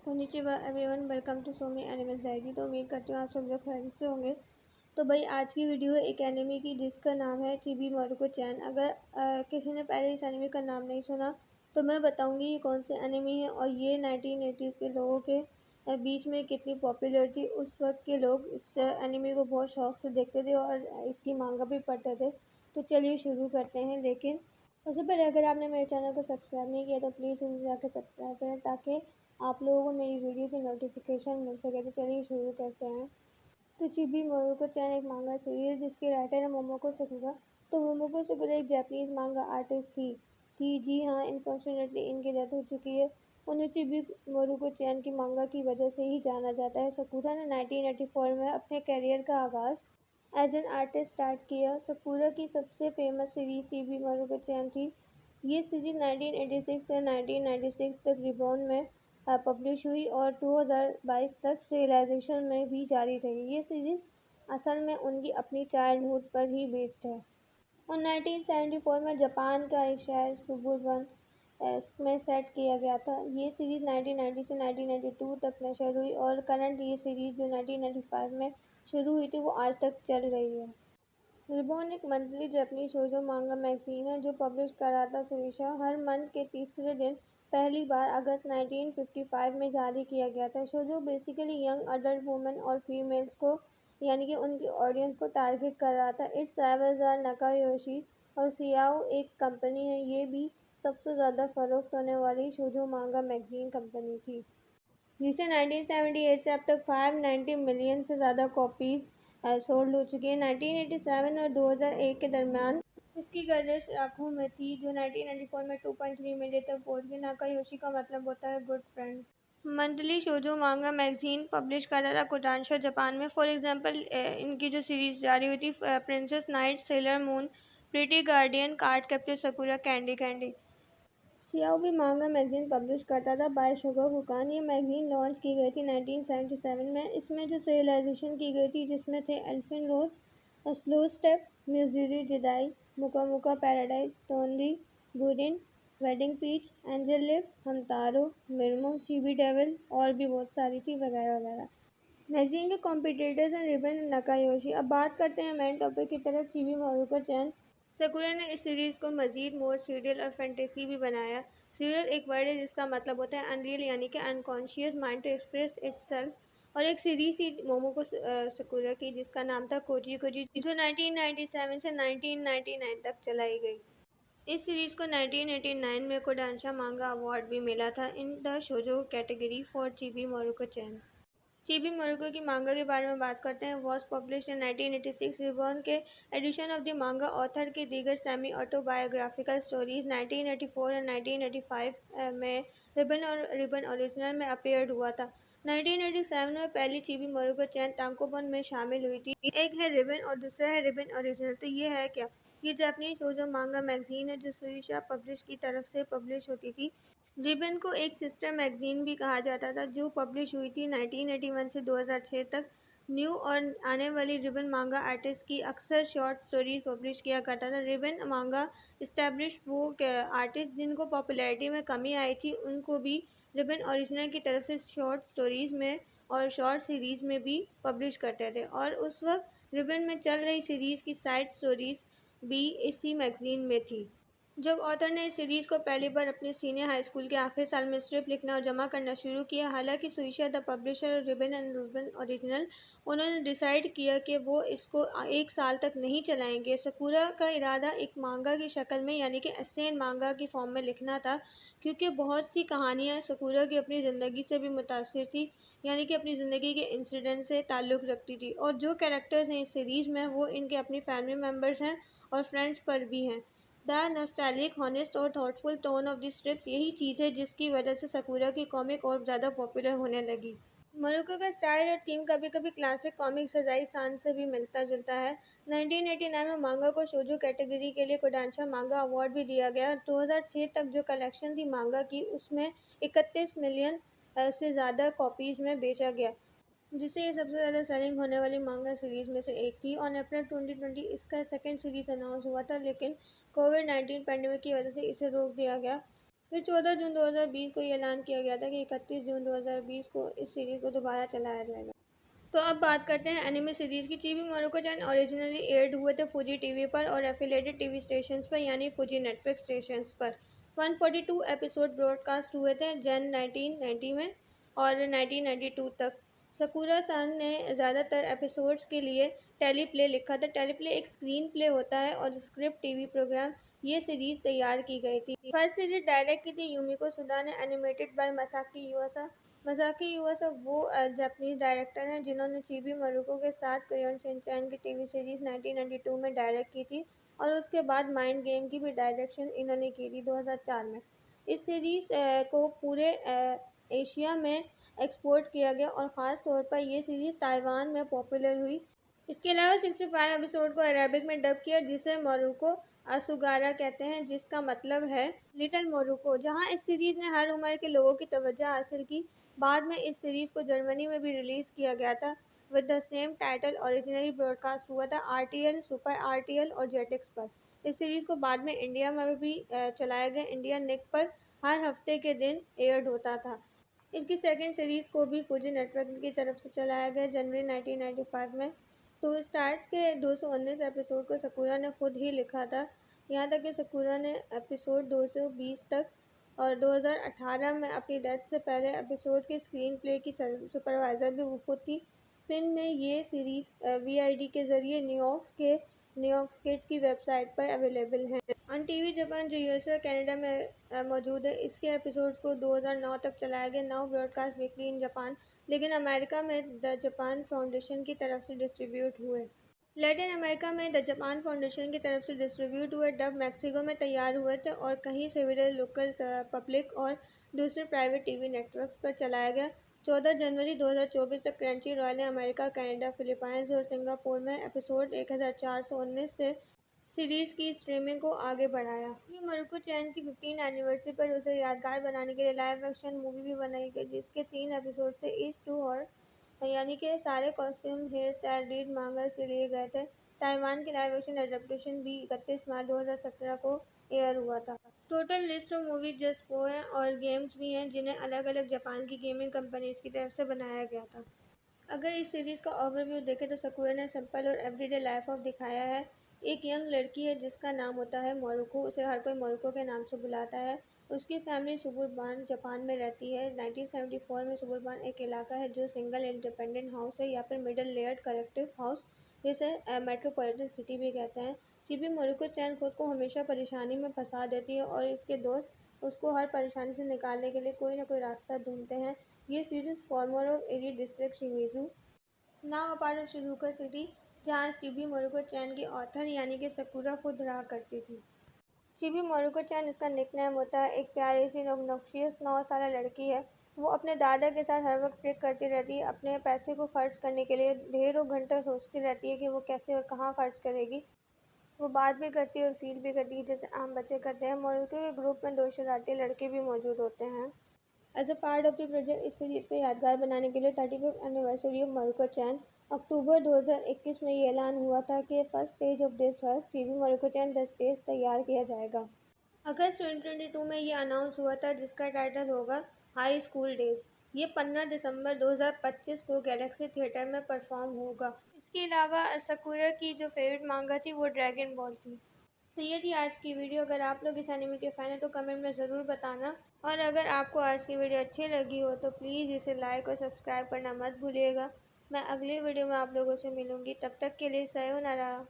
konnichiwa everyone, welcome to Somi animal diary. तो उम्मीद करती हूँ आप सब लोग खैरियत से होंगे। तो भाई आज की वीडियो है एक एनिमे की जिसका नाम है चिबी मारुको चैन। अगर किसी ने पहले इस एनिमे का नाम नहीं सुना तो मैं बताऊंगी ये कौन से एनिमे है और ये 1980s के लोगों के बीच में कितनी पॉपुलर थी। उस वक्त के लोग इस एनिमे को बहुत शौक से देखते थे और इसकी मांगा भी पढ़ते थे। तो चलिए शुरू करते हैं। लेकिन उससे पहले अगर आपने मेरे चैनल को सब्सक्राइब नहीं किया तो प्लीज़ उसे जाकर सब्सक्राइब करें ताकि आप लोगों को मेरी वीडियो की नोटिफिकेशन मिल सके। तो चलिए शुरू करते हैं। तो चिबी मारुको चैन एक मांगा सीरीज जिसके राइटर है मोमोको सकुरा। तो मोमोको सकुरा एक जापानीज मांगा आर्टिस्ट थी जी हाँ, अनफॉर्चुनेटली इनकी डेथ हो चुकी है। उन्हें चिबी मारुको चैन की मांगा की वजह से ही जाना जाता है। सकुरा ने 1984 में अपने करियर का आगाज़ एज एन आर्टिस्ट स्टार्ट किया। सकुरा की सबसे फेमस सीरीज चिबी मारुको चैन थी। ये सीरीज 1986 से 1996 तक रिबॉन में पब्लिश हुई और 2022 तक serialization में भी जारी रही। ये सीरीज असल में उनकी अपनी चाइल्डहुड पर ही बेस्ड है और 1974 में जापान का एक शहर सुबुर्बन में सेट किया गया था। ये सीरीज 1990 से 1992 तक नशर हुई और करंट ये सीरीज जो 1995 में शुरू हुई थी वो आज तक चल रही है। रिबॉन एक मंथली जापानी शोजो मांगा मैगजीन है जो पब्लिश कराता सुइशा हर मंथ के तीसरे दिन पहली बार अगस्त 1955 में जारी किया गया था। Shojo basically young adult women और फीमेल्स को यानी कि उनकी ऑडियंस को टारगेट कर रहा था। इट्स सावाजार नाकायोशी और सियाओ एक कंपनी है। ये भी सबसे ज़्यादा फरोख्त होने वाली शोजो मांगा मैगजीन कंपनी थी जिसे 1978 से अब तक 590 मिलियन से ज़्यादा कॉपीज़ सोल्ड हो चुकी है। 1987 और 2001 के दरमियान इसकी गर्दिश लाखों में थी जो 1994 में 2.3 मिलियन तक पहुंच गई। नाकायोशी का मतलब होता है गुड फ्रेंड। मंथली शोजो मांगा मैगजीन पब्लिश करता था कोडांशा जापान में। फॉर एग्जांपल इनकी जो सीरीज जारी हुई थी princess night, seller moon, pretty guardian, card capture sakura, candy candy. Xiao भी मांगा मैगजीन पब्लिश करता था बाय शोगाकुकान। ये मैगजीन लॉन्च की गई थी 1977 में। इसमें जो serialization की गई थी जिसमें थे एल्फिन रोज, स्लो स्टेप, म्यूजिरी जिदाई, मुका मुका पैराडाइज, तोंदी, गुडिन, वेडिंग पीच, एंजल लिव, हमतारो, मिर्मो, चिबी डेविल और भी बहुत सारी थी वगैरह वगैरह। मैगजीन के कॉम्पिटिटर्स हैं रिबन और नाकायोशी। अब बात करते हैं मेन टॉपिक की तरफ। चिबी मारुको चैन सकुरा ने इस सीरीज़ को मज़ीद मोर सीरियल और फैंटेसी भी बनाया। सीरियल एक वर्ड है जिसका मतलब होता है अनरियल यानी कि unconscious mind to express itself. और एक सीरीज़ थी मोमोको सकुरा की जिसका नाम था कोजी कोजी जो 1997 से 1999 तक चलाई गई। इस सीरीज़ को 1989 में कोडांशा मांगा अवार्ड भी मिला था in the shojo category for Chibi Maruko Chan. Chibi Maruko की मांगा के बारे में बात करते हैं। Was publish in 1986। रिबॉन के edition of the manga author की दीगर सेमी ऑटोबायोग्राफिकल स्टोरीज 1984 और 1985 में रिबन ओरिजिनल में अपीयर्ड हुआ था। 1987 में पहली चिबी मारुको चैन तांकोबन में शामिल हुई थी। एक है रिबन और दूसरा है रिबन ओरिजिनल। तो ये है क्या? ये जापानीज शोजो मांगा मैगजीन है जो सुइशा पब्लिश की तरफ से पब्लिश होती थी। रिबन को एक सिस्टर मैगजीन भी कहा जाता था जो पब्लिश हुई थी 1981 से 2006 तक। न्यू और आने वाली रिबन मांगा आर्टिस्ट की अक्सर शॉर्ट स्टोरीज पब्लिश किया करता था। रिबन मांगा इस्टेब्लिश वो आर्टिस्ट जिनको पॉपुलैरिटी में कमी आई थी उनको भी रिबन ओरिजिनल की तरफ से शॉर्ट स्टोरीज में और शॉर्ट सीरीज में भी पब्लिश करते थे और उस वक्त रिबन में चल रही सीरीज की साइड स्टोरीज भी इसी मैगजीन में थी। जब ऑथर ने इस सीरीज़ को पहली बार अपने सीनियर हाई स्कूल के आखिरी साल में स्क्रिप्ट लिखना और जमा करना शुरू किया, हालांकि सुइशा द पब्लिशर और रिबन एंड रिबन ओरिजिनल उन्होंने डिसाइड किया कि वो इसको एक साल तक नहीं चलाएंगे। सकुरा का इरादा एक मांगा की शक्ल में यानी कि एसेन मांगा की फॉर्म में लिखना था क्योंकि बहुत सी कहानियाँ सकुरा की अपनी ज़िंदगी से भी मुतासिर थी यानी कि अपनी ज़िंदगी के इंसिडेंट से ताल्लुक़ रखती थी और जो कैरेक्टर्स हैं इस सीरीज़ में वो इनके अपनी फैमिली मेम्बर्स हैं और फ्रेंड्स पर भी हैं। द नॉस्टैल्जिक, हॉनेस्ट और thoughtful tone of the strips यही चीज़ है जिसकी वजह से सकुरा की कॉमिक और ज़्यादा पॉपुलर होने लगी। मारुको का स्टाइल और थीम कभी कभी क्लासिक कॉमिक सजाई सान से भी मिलता जुलता है। 1989 में मांगा को शोजो कैटेगरी के लिए कोडांशा मांगा अवार्ड भी दिया गया। 2006 तक जो कलेक्शन थी मांगा की उसमें 31 मिलियन से ज़्यादा कॉपीज़ में बेचा गया जिससे ये सबसे ज़्यादा सेलिंग होने वाली मांगा सीरीज़ में से एक थी। ऑन अप्रैल 2020 इसका सेकंड सीरीज़ अनाउंस हुआ था लेकिन कोविड-19 पैंडेमिक की वजह से इसे रोक दिया गया। फिर 14 जून 2020 को ये ऐलान किया गया था कि 31 जून 2020 को इस सीरीज़ को दोबारा चलाया जाएगा। तो अब बात करते हैं एनिमे सीरीज़ की। चिबी मारुको-चैन ओरिजिनली एयर्ड हुए थे फुजी टीवी पर और एफिलिएटेड टीवी स्टेशंस पर यानी फुजी नेटवर्क स्टेशंस पर। 142 एपिसोड ब्रॉडकास्ट हुए थे जन 1990 में और 1992 तक। सकुरा सान ने ज़्यादातर एपिसोड्स के लिए टेलीप्ले लिखा था। टेलीप्ले एक स्क्रीन प्ले होता है और स्क्रिप्ट टीवी प्रोग्राम। ये सीरीज़ तैयार की गई थी। फर्स्ट सीरीज डायरेक्ट की थी यूमिको सुदा ने, एनिमेटेड बाय मसाकी युआसा। मसाकी युआसा वो जापानीज डायरेक्टर हैं जिन्होंने चिबी मारुको के साथ क्रेयोन शिनचैन की टीवी सीरीज़ 1992 में डायरेक्ट की थी और उसके बाद माइंड गेम की भी डायरेक्शन इन्होंने की थी 2004 में। इस सीरीज़ को पूरे एशिया में एक्सपोर्ट किया गया और ख़ास तौर पर ये सीरीज़ ताइवान में पॉपुलर हुई। इसके अलावा 65 एपिसोड को अरेबिक में डब किया जिसे मोरुको असुगारा कहते हैं, जिसका मतलब है लिटिल मोरुको। जहां इस सीरीज़ ने हर उम्र के लोगों की तवज्जो हासिल की। बाद में इस सीरीज़ को जर्मनी में भी रिलीज़ किया गया था with the same title. Originally broadcast हुआ था आरटीएल, सुपर आरटीएल और जेटिक्स पर। इस सीरीज़ को बाद में इंडिया में भी चलाया गया। इंडिया निक पर हर हफ्ते के दिन एयर्ड होता था। इसकी सेकंड सीरीज़ को भी फुजी नेटवर्क की तरफ से चलाया गया जनवरी 1995 में। तो स्टार्स के 219 एपिसोड को सकुरा ने खुद ही लिखा था। यहाँ तक कि सकुरा ने एपिसोड 220 तक और 2018 में अपनी डेथ से पहले एपिसोड के स्क्रीन प्ले की सुपरवाइज़र भी वो खुद थी। स्पिन में ये सीरीज़ वीआईडी के ज़रिए न्यूयॉर्क की वेबसाइट पर अवेलेबल है। ऑन टीवी जापान जो यूएसए और कनाडा में मौजूद है, इसके एपिसोड्स को 2009 तक चलाया गया। Now broadcast weekly in Japan, लेकिन अमेरिका में द जापान फाउंडेशन की तरफ से डिस्ट्रीब्यूट हुए। लैटिन अमेरिका में द जापान फाउंडेशन की तरफ से डिस्ट्रीब्यूट हुए। डब मैक्सिको में तैयार हुए थे और कहीं सेवरल लोकल पब्लिक और दूसरे प्राइवेट टीवी नेटवर्क्स पर चलाया गया। 14 जनवरी 2024 तक क्रंची रॉयल ने अमेरिका, कनाडा, फिलीपाइंस और सिंगापुर में एपिसोड 1419 से सीरीज़ की स्ट्रीमिंग को आगे बढ़ाया। चिबी मारुको-चैन की 15 एनिवर्सरी पर उसे यादगार बनाने के लिए लाइव एक्शन मूवी भी बनाई गई, जिसके 3 एपिसोड से ईच टू हॉर्स यानी कि सारे कॉस्ट्यूम, हेयर स्टाइल, रीड मांगा से लिए गए थे। ताइवान की लाइव एक्शन एडेप्टेशन भी 31 मार्च 2017 को एयर हुआ था। Total list of movies just वो है और गेम्स भी हैं जिन्हें अलग अलग जापान की गेमिंग कंपनीज की तरफ से बनाया गया था। अगर इस सीरीज़ का ओवरव्यू देखें तो सकुरा ने सिंपल और एवरीडे लाइफ ऑफ दिखाया है। एक यंग लड़की है जिसका नाम होता है मोरुको, उसे हर कोई मोरुको के नाम से बुलाता है। उसकी फैमिली सुबुरबान जापान में रहती है। 1974 में सुबुरबान एक इलाका है जो सिंगल इंडिपेंडेंट हाउस है या फिर मिडल लेयर्ड कलेक्टिव हाउस, जिसे मेट्रोपॉलिटन सिटी भी कहते हैं। चिबी मारुको-चैन खुद को हमेशा परेशानी में फंसा देती है और इसके दोस्त उसको हर परेशानी से निकालने के लिए कोई ना कोई रास्ता ढूंढते हैं। ये series former of Eri district Shimizu, now a part of Shizuoka city, जहाँ चिबी मारुको-चैन की ऑथर यानी कि सकुरा खुद रहा करती थी। चिबी मारुको-चैन इसका निकनेम होता है। एक प्यारी सी ऑब्नोक्शियस 9 साल लड़की है। वो अपने दादा के साथ हर वक्त ट्रिक करती रहती है। अपने पैसे को खर्च करने के लिए ढेरों घंटे सोचती रहती है कि वो कैसे और कहाँ खर्च करेगी। वो बात भी करती है और फील भी करती है जैसे आम बच्चे करते हैं। मारुको के ग्रुप में 2 शरारती लड़के भी मौजूद होते हैं। As a part of the project, इस सीरीज़ को यादगार बनाने के लिए 35th एनिवर्सरी ऑफ मारुको-चैन अक्टूबर 2021 में ये ऐलान हुआ था कि first stage of this work, Chibi Maruko Chan the stage, तैयार किया जाएगा। अगस्त 2022 में ये अनाउंस हुआ था, जिसका टाइटल होगा हाई स्कूल डेज। ये 15 दिसंबर 2025 को गैलेक्सी थिएटर में परफॉर्म होगा। इसके अलावा सकुरा की जो फेवरेट मांगा थी वो ड्रैगन बॉल थी। तो ये थी आज की वीडियो। अगर आप लोग इस एनिमे के फ़ैन हैं तो कमेंट में ज़रूर बताना, और अगर आपको आज की वीडियो अच्छी लगी हो तो प्लीज़ इसे लाइक और सब्सक्राइब करना मत भूलिएगा। मैं अगली वीडियो में आप लोगों से मिलूँगी, तब तक के लिए सयोनारा।